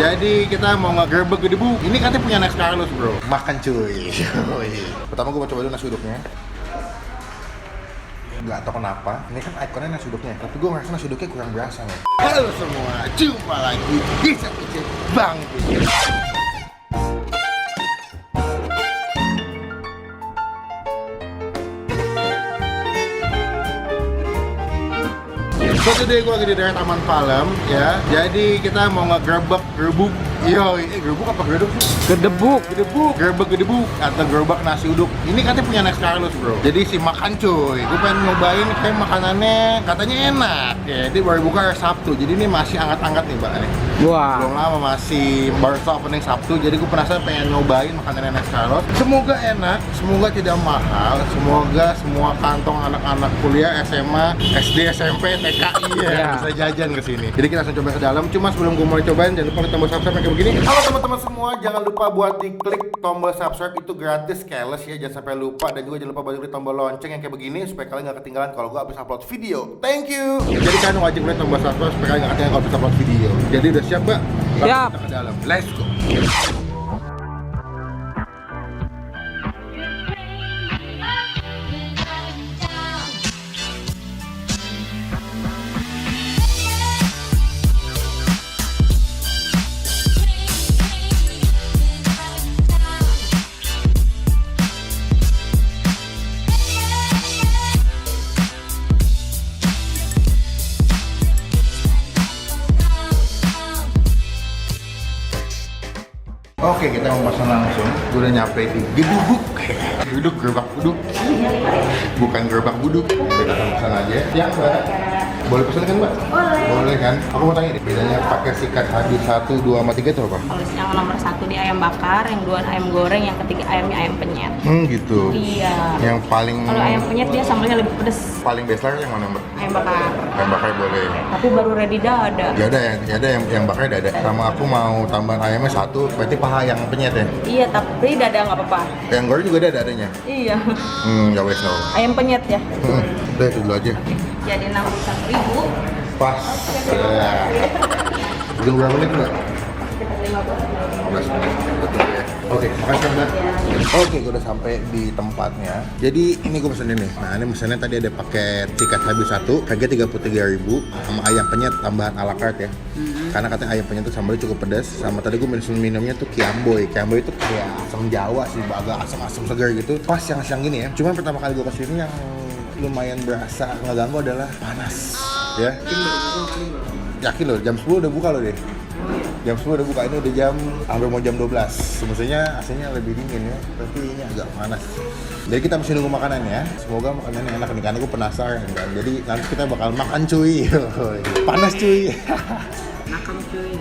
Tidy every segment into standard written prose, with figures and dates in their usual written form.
Jadi kita mau ngegerebek gedebu. Ini katanya punya Next Carlos bro. Makan cuy. Pertama gue mau coba dulu nasi uduknya. Nggak tahu kenapa, ini kan ikonnya nasi uduknya, tapi gue ngerasa nasi uduknya kurang berasa nih. Halo semua, jumpa lagi di Sapice Bang. So today gue lagi di daerah Taman Palem ya. Jadi kita mau ngegerebek gerebuk. Yo, gerebuk apa gerebuk sih? Gedebuk. Gerebek gedebuk atau gerobak nasi uduk. Ini katanya punya Next Carlos bro. Jadi si makan cuy. Gue pengen nyobain kayak makanannya katanya enak. Ya, dia baru buka hari Sabtu. Jadi ini masih hangat-hangat nih mbak nih. Wah. Belum lama, masih baru opening Sabtu. Jadi gue penasaran pengen nyobain makanannya Next Carlos. Semoga enak, semoga tidak mahal, semoga semua kantong anak-anak kuliah, SMA, SD, SMP, TKI ya bisa jajan ke sini. Jadi kita langsung coba ke dalam. Cuma sebelum gue mulai cobain, jangan lupa klik tombol subscribe kayak begini. Halo teman-teman semua, jangan lupa buat diklik tombol subscribe, itu gratis, keles ya, jangan sampai lupa. Dan juga jangan lupa buat klik tombol lonceng yang kayak begini supaya kalian nggak ketinggalan kalau gue habis upload video. Thank you. Jadi kalian wajib klik tombol subscribe supaya kalian nggak ketinggalan kalau habis upload video. Jadi udah siap mbak? Siap. Kita ke dalam. Let's go. Oke, kita mau pesan langsung. Gue udah nyampe di gedebuk. Duduk, gerobak duduk. Bukan gerobak buduk. Kita pesan aja. Yang mbak, boleh pesan kan mbak? Boleh. Boleh kan? Aku mau tanya deh, bedanya pakai sikat hadis 1, 2, sama 3 itu apa? Kalau yang nomor 1 di ayam bakar, yang 2 ayam goreng, yang ketiga ayamnya ayam penyet. Gitu. Iya. Yang paling Kalau ayam penyet dia sambalnya lebih pedes. paling best seller yang mana mbak? Ayam bakar. Yang bakar boleh. Tapi baru ready dada. Ya ada yang bakar ada. Sama aku mau tambahan ayamnya 1, berarti paha yang penyet ya? Iya, tapi dada nggak apa-apa. Yang goreng juga ada adanya. Iya. Ya wes no. Ayam penyet ya. Udah itu dulu aja. Jadi 61.000. Pas. Ya. Udah berapa menit mbak? Sekitar 15 15 menit. menit. Betul ya. Oke, makasih mbak. Oke, gue udah sampai di tempatnya. Jadi ini gue pesen ini. Nah ini pesannya tadi ada paket sikat habis 1, harga 33.000 sama ayam penyet tambahan ala carte ya. Karena katanya ayam penyet tuh sambalnya cukup pedas. Sama tadi gue minumnya tuh kiamboy. Kiamboy itu kayak asam Jawa sih, agak asam-asam segar gitu. Pas siang-siang gini ya. Cuman pertama kali gue kesini yang lumayan berasa ngeganggu adalah panas. Ya. Yakin loh, jam 10 udah buka loh deh. Jam 10 udah buka, ini udah jam hampir mau jam 12. Semestinya AC-nya lebih dingin ya, tapi ini agak panas. Jadi kita mesti nunggu makanan ya. Semoga makanannya enak nih, karena gue penasaran kan. Jadi nanti kita bakal makan cuy. Panas cuy.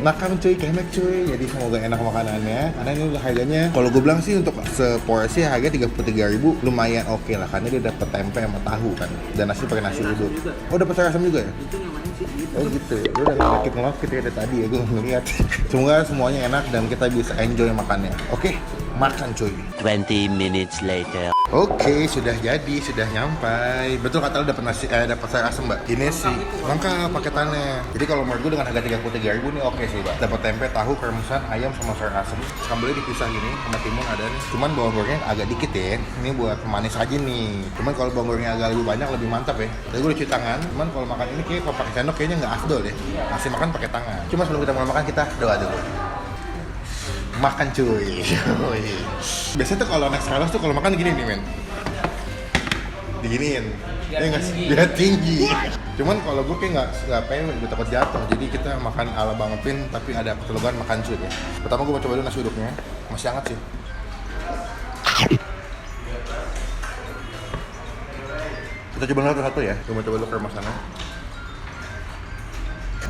Nakam cuy, kemek cuy. Jadi semoga enak makanannya. Karena ini harganya, kalau gue bilang sih untuk seporsi harga 33.000 lumayan oke lah. Karena dia dapat tempe sama tahu kan. Dan nasi pakai nasi uduk. Oh dapat sayur asam juga ya? Oh gitu ya, gue udah ngekit ya dari tadi ya, gue ngeliat. Semoga semuanya enak dan kita bisa enjoy makannya. Oke, makan cuy. 20 minutes later. Oke, sudah jadi, sudah nyampai. Betul kata lo dapat nasi, dapat sayur asem mbak. Ini sih lengkap paketannya. Jadi kalau menurut gue dengan harga 33.000 nih oke sih mbak. Dapat tempe, tahu, kremesan, ayam sama sayur asem. Sambalnya dipisah gini, sama timun ada nih. Cuman bawang gorengnya agak dikit ya. Ini buat pemanis aja nih. Cuman kalau bawang gorengnya agak lebih banyak, lebih mantap ya. Tadi gue udah cuci tangan. Cuman kalau makan ini kayak kalau pakai sendok kayaknya nggak afdol ya. Masih makan pakai tangan. Cuma sebelum kita mulai makan kita doa dulu. Makan cuy. Biasanya tuh kalau Next Carlos tuh kalau makan gini nih men. Diginiin. Ya nggak sih? Dia tinggi. Cuman kalau gue kayak nggak pengen, gue takut jatuh. Jadi kita makan ala Bang Pin tapi ada ketelugan makan cuy ya. Pertama gue mau coba dulu nasi uduknya. Masih hangat sih. Kita coba satu-satu ya. Gue mau coba dulu kremasannya.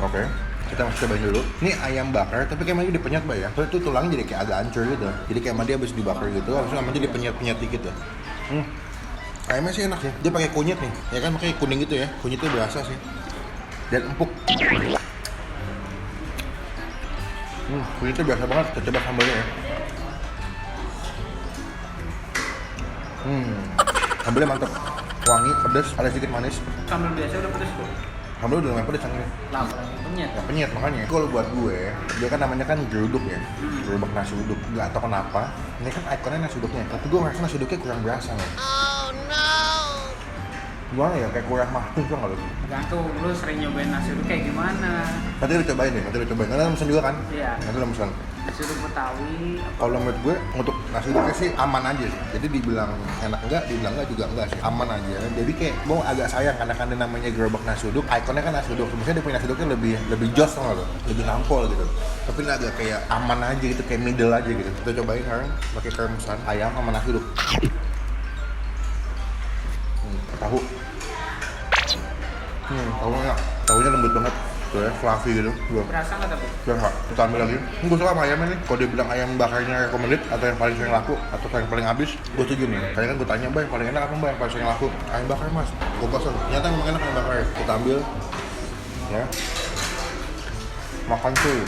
Oke. Kita masih cobain dulu. Ini ayam bakar, tapi kayak dia dipenyet mbak ya. Terus itu tulangnya jadi kayak agak hancur gitu. Jadi kayak dia habis dibakar gitu, langsung sama dia dipenyet-penyet dikit ya. Ayamnya sih enak sih. Dia pakai kunyit nih, ya kan pakai kuning gitu ya. Kunyitnya berasa sih. Dan empuk. Kunyitnya biasa banget. Kita coba sambalnya ya. Sambalnya mantap. Wangi, pedas, ada sedikit manis. Sambal biasa udah pedes kok. Sambal udah lumayan pedes ini. Penyet. Ya penyet makanya. Kalau buat gue, dia kan namanya kan geruduk ya. Gerobak nasi uduk. Gak tau kenapa. Ini kan ikonnya nasi uduknya. Tapi gue ngerasa nasi uduknya kurang berasa nih. Gimana ya? Kayak kurang mahtus tuh nggak lu? Tergantung lu sering nyobain nasi uduk kayak gimana. Nanti lu cobain deh, nanti lu cobain. Nanti lu pesen juga kan? Iya. Nanti lu pesen. Nasi uduk Betawi. Kalau menurut gue, untuk nasi uduknya sih aman aja sih. Jadi dibilang enak enggak, dibilang enggak juga enggak sih. Aman aja. Jadi kayak gue agak sayang karena kan dia namanya gerobak nasi uduk. Ikonnya kan nasi uduk. Maksudnya dia punya nasi uduknya lebih jos tau nggak lo? Lebih nampol gitu. Tapi ini agak kayak aman aja gitu, kayak middle aja gitu. Kita cobain sekarang pakai kremesan ayam sama nasi uduk. Tahu. Tahunya, tahunya lembut banget. Tuh ya, fluffy gitu. Berasa nggak tapi? Ya nggak, kita ambil lagi. Gue suka sama ayamnya nih. Kalau dia bilang ayam bakarnya recommended atau yang paling sering laku atau yang paling habis, gue setuju nih. Kayaknya kan gue tanya, Mbak, yang paling enak apa Mbak yang paling sering laku? Ayam bakar Mas. Gue pesen. Ternyata memang enak ayam bakar. Kita ambil, ya. Makan cuy.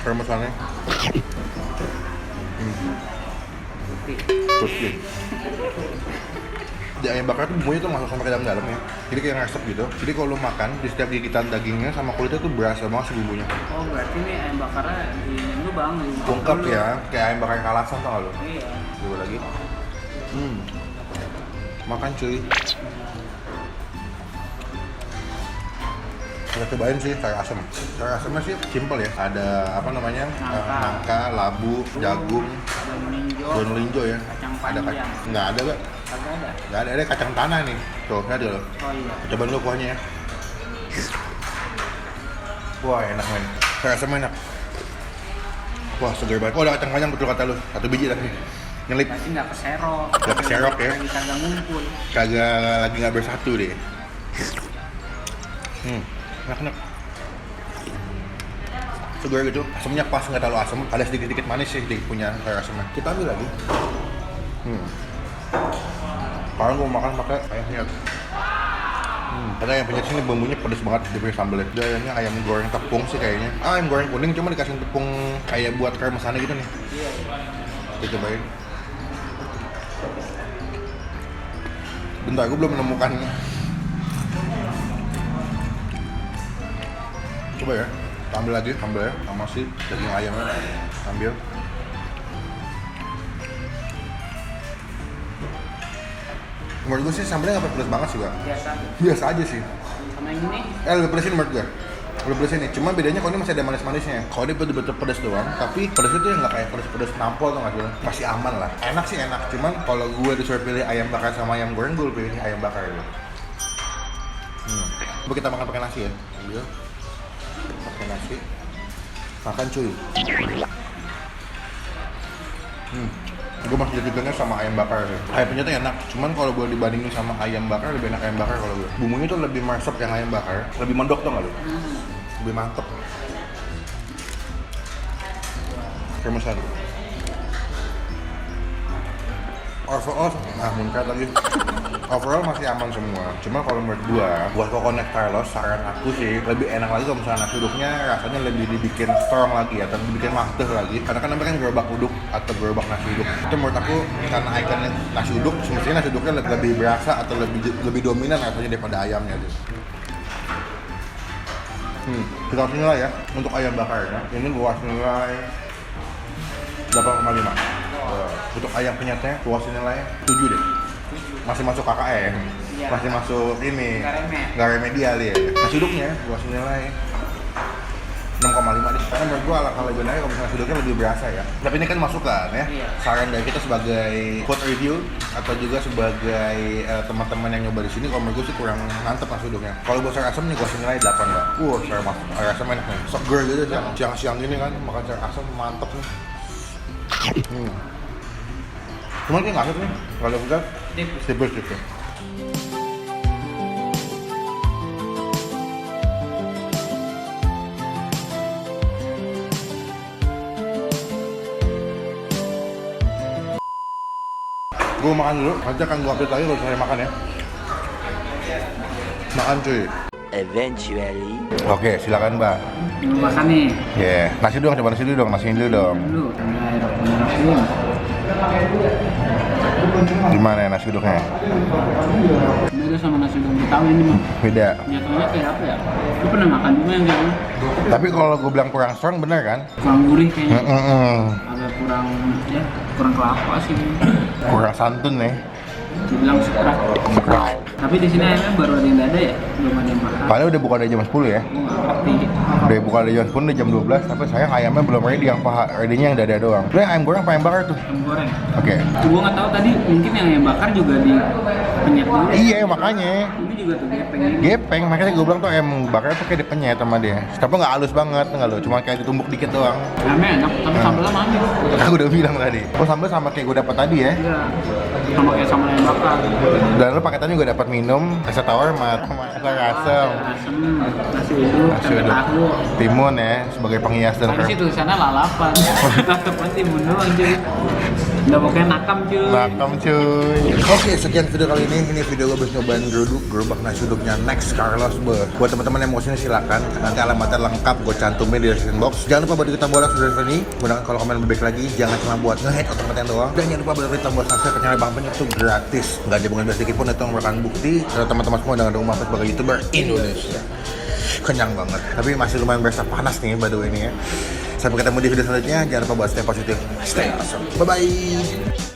Kremesannya. Putih. Di ayam bakar tuh bumbunya tuh masuk sampai ke dalam ya. Jadi kayak ngesep gitu. Jadi kalau lu makan di setiap gigitan dagingnya sama kulitnya tuh berasa banget sih bumbunya. Oh berarti ini ayam bakarnya di lu bang. Lengkap ya, kayak ayam bakar Kalasan tau gak lu? Iya. Coba lagi. Makan cuy. Kita cobain sih sayur asem. Sayur asemnya sih simple ya. Ada apa namanya? Nangka, labu, jagung, daun melinjo ya. Kacang Ada panjang. nggak ada gak? Kagak ada. Nggak ada kacang tanah nih. Tuh, ada loh. Oh iya. Coba dulu kuahnya ya. Wah enak men. Sayur asem enak. Wah segar banget. Oh ada kacang panjang betul kata lu. Satu biji tapi nyelip. Berarti nggak keserok. Nggak keserok ya. Lagi kagak ngumpul. Kagak lagi nggak bersatu deh. Enak. Segar gitu, asamnya pas, nggak terlalu asam. Ada sedikit-sedikit manis sih, sedikit punya sayur asamnya. Kita ambil lagi. Sekarang gue makan pakai ayam penyet. Karena ayam penyet sini bumbunya pedes banget, dia punya sambelnya. Dia ayamnya ayam goreng tepung sih kayaknya. Ayam goreng kuning cuma dikasih tepung kayak buat kremesannya gitu nih. Kita cobain. Bentar, gue belum menemukan. Coba ya, kita ambil lagi, ambil ya, sama si daging ayamnya, ambil. Menurut gue sih sambelnya nggak pedes banget sih gak? Biasa aja sih. Sama yang ini? Lebih pedesin menurut gue. Lebih pedesin nih, cuma bedanya kalau ini masih ada manis-manisnya. Kalau ini betul-betul pedes doang, tapi pedesnya tuh nggak kayak pedes-pedes nampol atau nggak sih? Masih aman lah. Enak sih enak, cuman kalau gue disuruh pilih ayam bakar sama ayam goreng, gue pilih ayam bakar gitu. Coba kita makan pakai nasi ya, ambil. Pakai nasi, makan cuy. Gue masih jadikannya sama ayam bakar sih. Ayam penyetnya enak, cuman kalau gue dibandingin sama ayam bakar lebih enak ayam bakar kalau gue. Bumbunya tuh lebih meresap yang ayam bakar, lebih mendok tuh nggak lu? Lebih mantep. Kremesan. Overall, muncrat lagi. Overall masih aman semua. Cuma kalau menurut gua, buat Coconut Carlos, saran aku sih lebih enak lagi kalau misalnya nasi uduknya rasanya lebih dibikin strong lagi atau dibikin mateh lagi. Karena kan namanya kan gerobak uduk atau gerobak nasi uduk. Itu menurut aku karena ikonnya nasi uduk, semestinya nasi uduknya lebih berasa atau lebih dominan rasanya daripada ayamnya gitu. Kita kasih nilai ya untuk ayam bakarnya. Ini gua kasih nilai 8,5. Untuk ayam penyetnya gua kasih nilai 7 deh. Masih masuk KKM, Iya. masih masuk ini, Nggak remeh. remedial ya. Nasi uduknya gua kasih nilai 6,5 deh. Karena menurut gua alangkah lebih baik kalau misalnya nasi uduknya lebih berasa ya. Tapi ini kan masukan ya. Iya. Saran dari kita sebagai food review atau juga sebagai teman-teman yang nyoba di sini, kalau menurut gua sih kurang mantep nasi uduknya. Kalau buat sayur asam nih gua kasih nilai 8 Mbak. Sayur asam enak nih. Seger gitu siang-siang gini kan makan sayur asam mantep nih. Cuman kayak nggak asik nih, kalau udah tipis. Gue makan dulu, nanti akan gue update lagi kalau saya makan ya. Makan cuy. Eventually. Oke, silakan Mbak. Makan nih. Nasi dong, coba nasi dulu dong, nasi dulu dong. Bismillahirrahmanirrahim. Gimana ya nasi uduknya? Ini beda sama nasi uduk Betawi ini mah. Beda. Jatuhnya kayak apa ya? Lu pernah makan juga yang kayak gitu? Tapi kalau gue bilang kurang strong bener kan? Kurang gurih kayaknya. Mm-mm. Agak kurang ya kurang kelapa sih. Kurang santun nih. Dibilang sekerak. Tapi di sini ayamnya baru ada yang nggak ada ya, belum ada yang mahal. Padahal udah buka dari jam 10 ya. Gue nggak ngerti. Udah buka dari jam 10 udah jam 12, tapi sayang ayamnya belum ready, yang paha ready-nya yang dada doang. Lu yang ayam goreng apa ayam bakar tuh? Ayam goreng. Oke. Gue nggak tahu tadi mungkin yang ayam bakar juga di penyet dulu. Iya makanya. Ini juga tuh gepeng ini. Gepeng, makanya gue bilang tuh ayam bakar tuh kayak dipenyet sama dia. Tapi nggak halus banget, nggak lo, cuma kayak ditumbuk dikit doang. Ayamnya enak, tapi sambalnya manis. Aku udah bilang tadi. Oh sambal sama kayak gue dapat tadi ya. Iya. Sama kayak sama ayam bakar. Dan lu paketannya juga dapat minum, es tawar sama asam. Asem, nasi uduk, Nasi tempe uduk. tahu. Timun ya, sebagai penghias dan Tadi sih tulisannya lalapan. Tetepan timun doang cuy. Udah pokoknya nakam cuy. Welcome cuy. Oke, sekian video kali ini. Ini video gue habis nyobain gerobak nasi uduknya Next Carlos Be. Buat teman-teman yang mau kesini silakan. Nanti alamatnya lengkap gue cantumin di description box. Jangan lupa buat kita bola sudah ini. Kemudian kalau komen lebih baik lagi, jangan cuma buat nge-hate otomatis doang. Dan jangan lupa buat tombol subscribe channel Bang Pen itu gratis. Nggak ada bunga sedikit pun, itu merupakan bukti kalau teman-teman semua udah ada umur sebagai YouTuber Indonesia. Kenyang banget, tapi masih lumayan berasa panas nih by the way ini ya. Sampai ketemu di video selanjutnya. Jangan lupa buat stay positif, stay awesome. Bye bye.